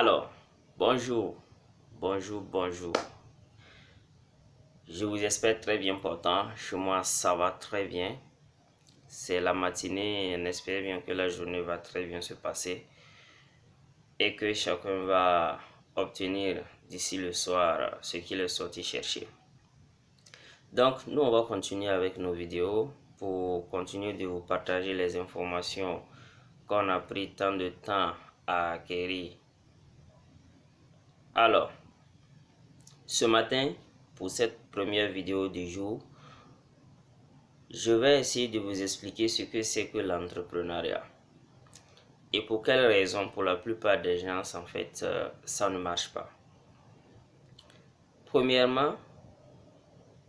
Alors, bonjour, bonjour. Je vous espère très bien portant. Chez moi, ça va très bien. C'est la matinée et on espère bien que la journée va très bien se passer et que chacun va obtenir d'ici le soir ce qu'il est sorti chercher. Donc, nous, on va continuer avec nos vidéos pour continuer de vous partager les informations qu'on a pris tant de temps à acquérir. Alors, ce matin, pour cette première vidéo du jour, je vais essayer de vous expliquer ce que c'est que l'entrepreneuriat. Et pour quelles raisons, pour la plupart des gens, en fait, ça ne marche pas. Premièrement,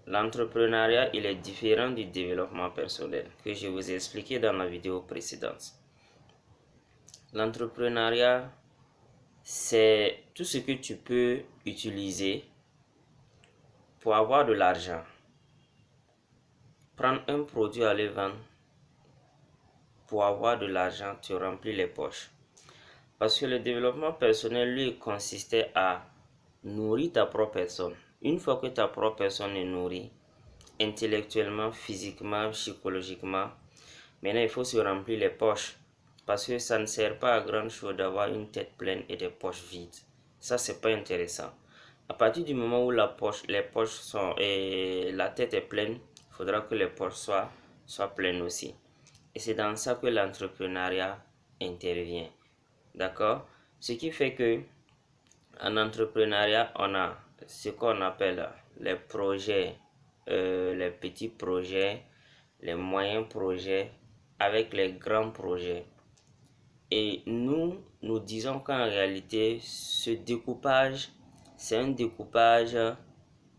l'entrepreneuriat, il est différent du développement personnel que je vous ai expliqué dans la vidéo précédente. L'entrepreneuriat, c'est tout ce que tu peux utiliser pour avoir de l'argent. Prendre un produit à le vendre. Pour avoir de l'argent, tu remplis les poches. Parce que le développement personnel, lui, consistait à nourrir ta propre personne. Une fois que ta propre personne est nourrie, intellectuellement, physiquement, psychologiquement, maintenant il faut se remplir les poches. Parce que ça ne sert pas à grand chose d'avoir une tête pleine et des poches vides. Ça, c'est pas intéressant. À partir du moment où les poches sont et la tête est pleine, il faudra que les poches soient pleines aussi. Et c'est dans ça que l'entrepreneuriat intervient. D'accord? Ce qui fait que en entrepreneuriat, on a ce qu'on appelle les projets, les petits projets, les moyens projets avec les grands projets. Et nous disons qu'en réalité, ce découpage, c'est un découpage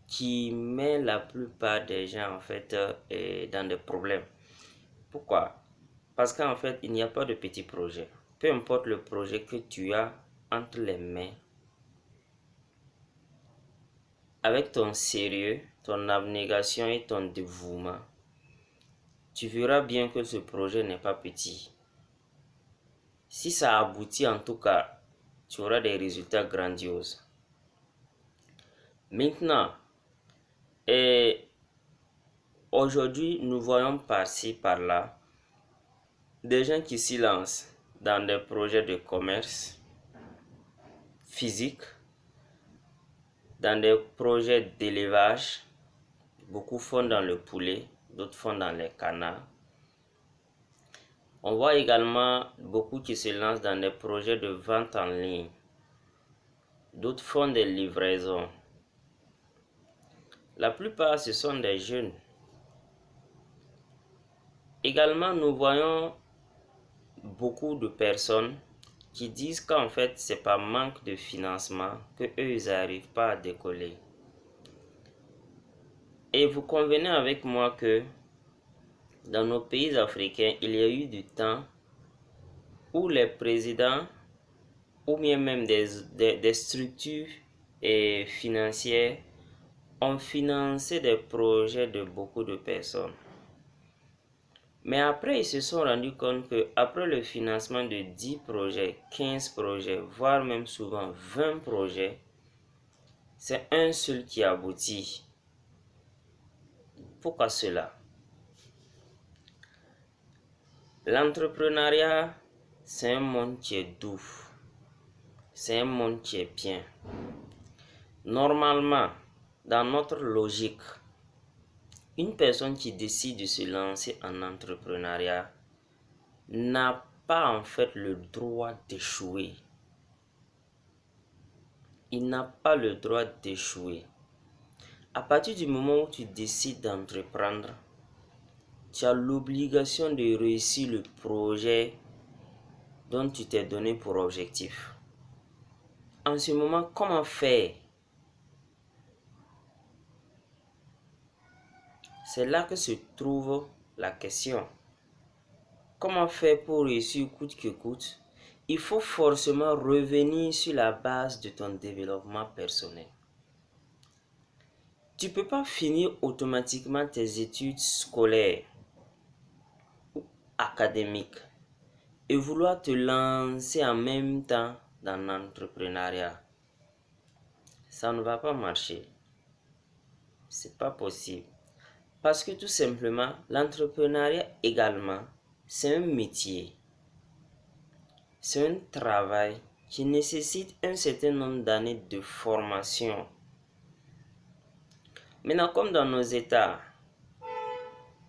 qui met la plupart des gens en fait dans des problèmes. Pourquoi? Parce qu'en fait, il n'y a pas de petits projets. Peu importe le projet que tu as entre les mains, avec ton sérieux, ton abnégation et ton dévouement, tu verras bien que ce projet n'est pas petit. Si ça aboutit en tout cas, tu auras des résultats grandioses. Maintenant, aujourd'hui, nous voyons par-ci, par-là, des gens qui s'y lancent dans des projets de commerce physique, dans des projets d'élevage. Beaucoup font dans le poulet, d'autres font dans les canards. On voit également beaucoup qui se lancent dans des projets de vente en ligne. D'autres font des livraisons. La plupart, ce sont des jeunes. Également, nous voyons beaucoup de personnes qui disent qu'en fait, c'est par manque de financement que eux, ils n'arrivent pas à décoller. Et vous convenez avec moi que dans nos pays africains, il y a eu du temps où les présidents ou bien même des structures financières ont financé des projets de beaucoup de personnes. Mais après, ils se sont rendus compte que après le financement de 10 projets, 15 projets, voire même souvent 20 projets, c'est un seul qui aboutit. Pourquoi cela? L'entrepreneuriat, c'est un monde qui est doux. C'est un monde qui est bien. Normalement, dans notre logique, une personne qui décide de se lancer en entrepreneuriat n'a pas en fait le droit d'échouer. Il n'a pas le droit d'échouer. À partir du moment où tu décides d'entreprendre, tu as l'obligation de réussir le projet dont tu t'es donné pour objectif. En ce moment, comment faire? C'est là que se trouve la question. Comment faire pour réussir coûte que coûte? Il faut forcément revenir sur la base de ton développement personnel. Tu ne peux pas finir automatiquement tes études scolaires ou académiques et vouloir te lancer en même temps dans l'entrepreneuriat. Ça ne va pas marcher. C'est pas possible. Parce que tout simplement, l'entrepreneuriat également, c'est un métier. C'est un travail qui nécessite un certain nombre d'années de formation. Maintenant, comme dans nos États,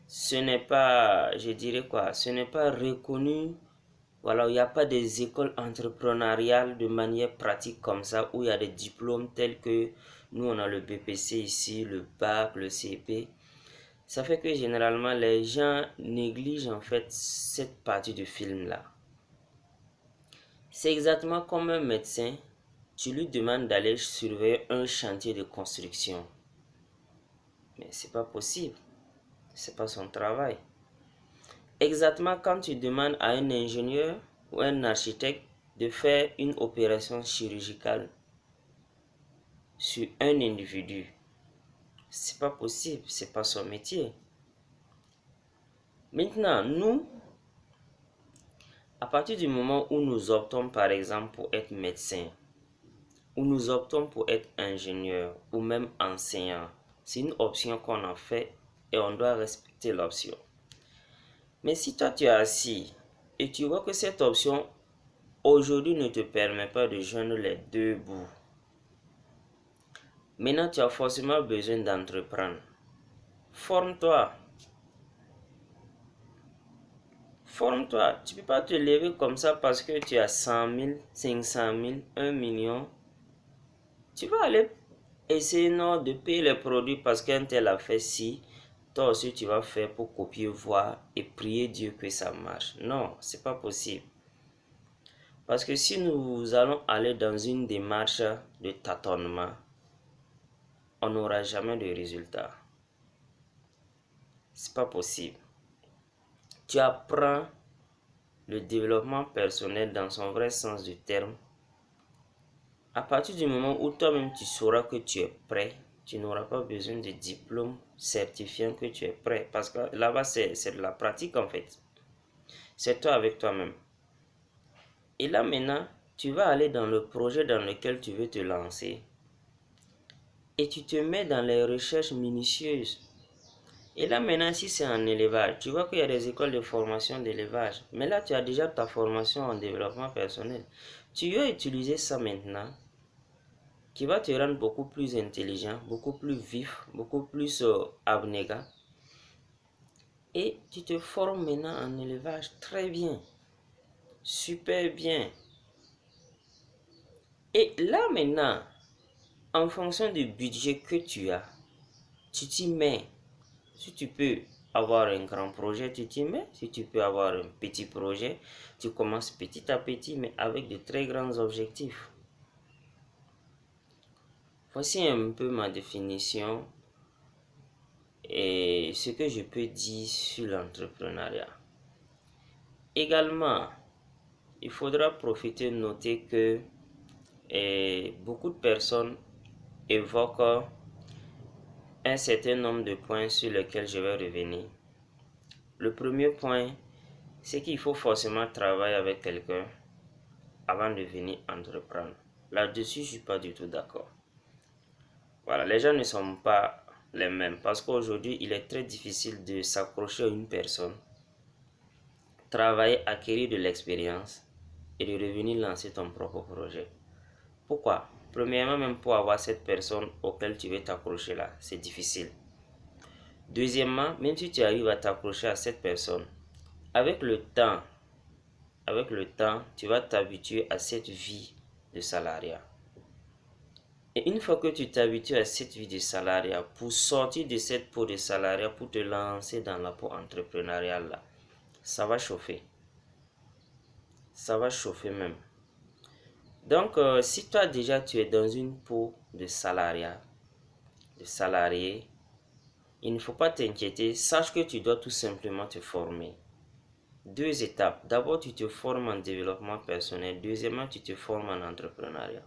ce n'est pas, je dirais quoi, ce n'est pas reconnu. Voilà, il n'y a pas des écoles entrepreneuriales de manière pratique comme ça, où il y a des diplômes tels que nous, on a le BPC ici, le bac, le CP. Ça fait que généralement, les gens négligent en fait cette partie du film-là. C'est exactement comme un médecin, tu lui demandes d'aller surveiller un chantier de construction. Mais c'est pas possible, c'est pas son travail. Exactement quand tu demandes à un ingénieur ou un architecte de faire une opération chirurgicale sur un individu, c'est pas possible, c'est pas son métier. Maintenant, nous, à partir du moment où nous optons par exemple pour être médecin, ou nous optons pour être ingénieur ou même enseignant, c'est une option qu'on a fait et on doit respecter l'option. Mais si toi tu es assis et tu vois que cette option aujourd'hui ne te permet pas de joindre les deux bouts, maintenant tu as forcément besoin d'entreprendre. Forme-toi. Forme-toi. Tu ne peux pas te lever comme ça parce que tu as 100 000, 500 000, 1 million. Tu vas aller essayer non, de payer les produits parce qu'un tel a fait ci. Toi aussi tu vas faire pour copier, voir et prier Dieu que ça marche. Non, c'est pas possible. Parce que si nous allons aller dans une démarche de tâtonnement, on n'aura jamais de résultat. C'est pas possible. Tu apprends le développement personnel dans son vrai sens du terme. À partir du moment où toi-même tu sauras que tu es prêt, tu n'auras pas besoin de diplôme certifiant que tu es prêt. Parce que là-bas, c'est de la pratique en fait. C'est toi avec toi-même. Et là maintenant, tu vas aller dans le projet dans lequel tu veux te lancer. Et tu te mets dans les recherches minutieuses. Et là maintenant, si c'est en élevage, tu vois qu'il y a des écoles de formation d'élevage. Mais là, tu as déjà ta formation en développement personnel. Tu veux utiliser ça maintenant, qui va te rendre beaucoup plus intelligent, beaucoup plus vif, beaucoup plus abnégat. Et tu te formes maintenant en élevage très bien, super bien. Et là maintenant, en fonction du budget que tu as, tu t'y mets. Si tu peux avoir un grand projet, tu t'y mets. Si tu peux avoir un petit projet, tu commences petit à petit, mais avec de très grands objectifs. Voici un peu ma définition et ce que je peux dire sur l'entrepreneuriat. Également, il faudra profiter de noter que beaucoup de personnes évoquent un certain nombre de points sur lesquels je vais revenir. Le premier point, c'est qu'il faut forcément travailler avec quelqu'un avant de venir entreprendre. Là-dessus, je ne suis pas du tout d'accord. Voilà, les gens ne sont pas les mêmes parce qu'aujourd'hui, il est très difficile de s'accrocher à une personne, travailler, acquérir de l'expérience et de revenir lancer ton propre projet. Pourquoi? Premièrement, même pour avoir cette personne auquel tu veux t'accrocher là, c'est difficile. Deuxièmement, même si tu arrives à t'accrocher à cette personne, avec le temps, tu vas t'habituer à cette vie de salariat. Et une fois que tu t'habitues à cette vie de salariat, pour sortir de cette peau de salariat, pour te lancer dans la peau entrepreneuriale là, ça va chauffer. Ça va chauffer même. Donc, si toi déjà tu es dans une peau de salariat, de salarié, il ne faut pas t'inquiéter. Sache que tu dois tout simplement te former. Deux étapes. D'abord, tu te formes en développement personnel. Deuxièmement, tu te formes en entrepreneuriat.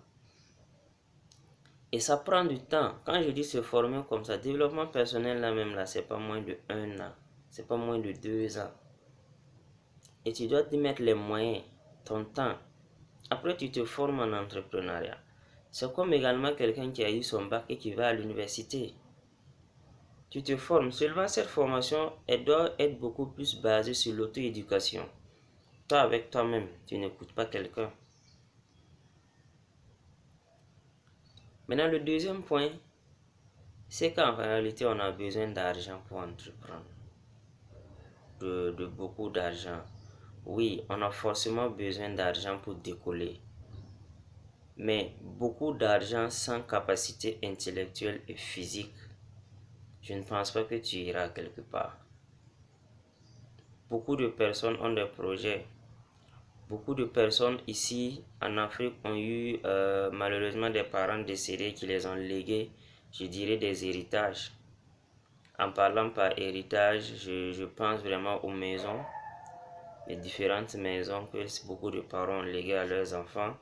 Et ça prend du temps. Quand je dis se former comme ça, développement personnel là même là, c'est pas moins de 1 an. C'est pas moins de 2 ans. Et tu dois te mettre les moyens, ton temps. Après, tu te formes en entrepreneuriat. C'est comme également quelqu'un qui a eu son bac et qui va à l'université. Tu te formes. Seulement, cette formation, elle doit être beaucoup plus basée sur l'auto-éducation. Toi, avec toi-même, tu n'écoutes pas quelqu'un. Maintenant, le deuxième point, c'est qu'en réalité, on a besoin d'argent pour entreprendre. De beaucoup d'argent. Oui, on a forcément besoin d'argent pour décoller. Mais beaucoup d'argent sans capacité intellectuelle et physique, je ne pense pas que tu iras quelque part. Beaucoup de personnes ont des projets. Beaucoup de personnes ici en Afrique ont eu malheureusement des parents décédés qui les ont légués, je dirais, des héritages. En parlant par héritage, je pense vraiment aux maisons, les différentes maisons que beaucoup de parents ont léguées à leurs enfants.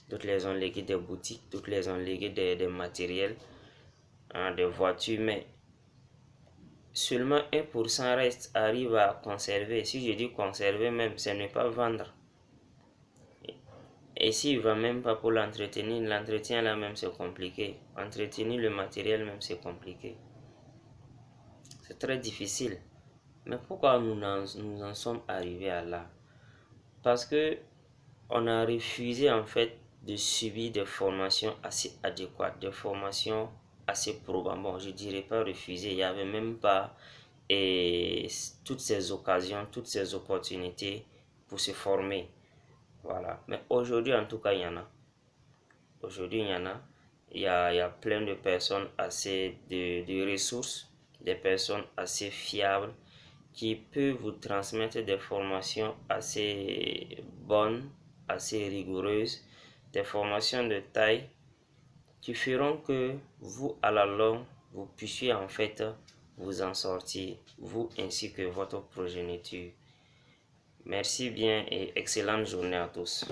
D'autres les ont légué des boutiques, d'autres les ont légué des matériels, hein, des voitures, mais seulement 1% reste, arrive à conserver. Si je dis conserver même, c'est ne pas vendre. Et s'il ne va même pas pour l'entretenir, l'entretien là même c'est compliqué. Entretenir le matériel même c'est compliqué. C'est très difficile. Mais pourquoi nous en sommes arrivés à là? Parce que on a refusé en fait de subir des formations assez adéquates, des formations assez probantes. Bon, je dirais pas refuser, il n'y avait même pas toutes ces occasions, toutes ces opportunités pour se former. Voilà. Mais aujourd'hui, en tout cas, il y en a. Aujourd'hui, il y en a. Il y a plein de personnes assez de ressources, des personnes assez fiables qui peuvent vous transmettre des formations assez bonnes, assez rigoureuses, des formations de taille qui feront que vous, à la longue, vous puissiez en fait vous en sortir, vous ainsi que votre progéniture. Merci bien et excellente journée à tous.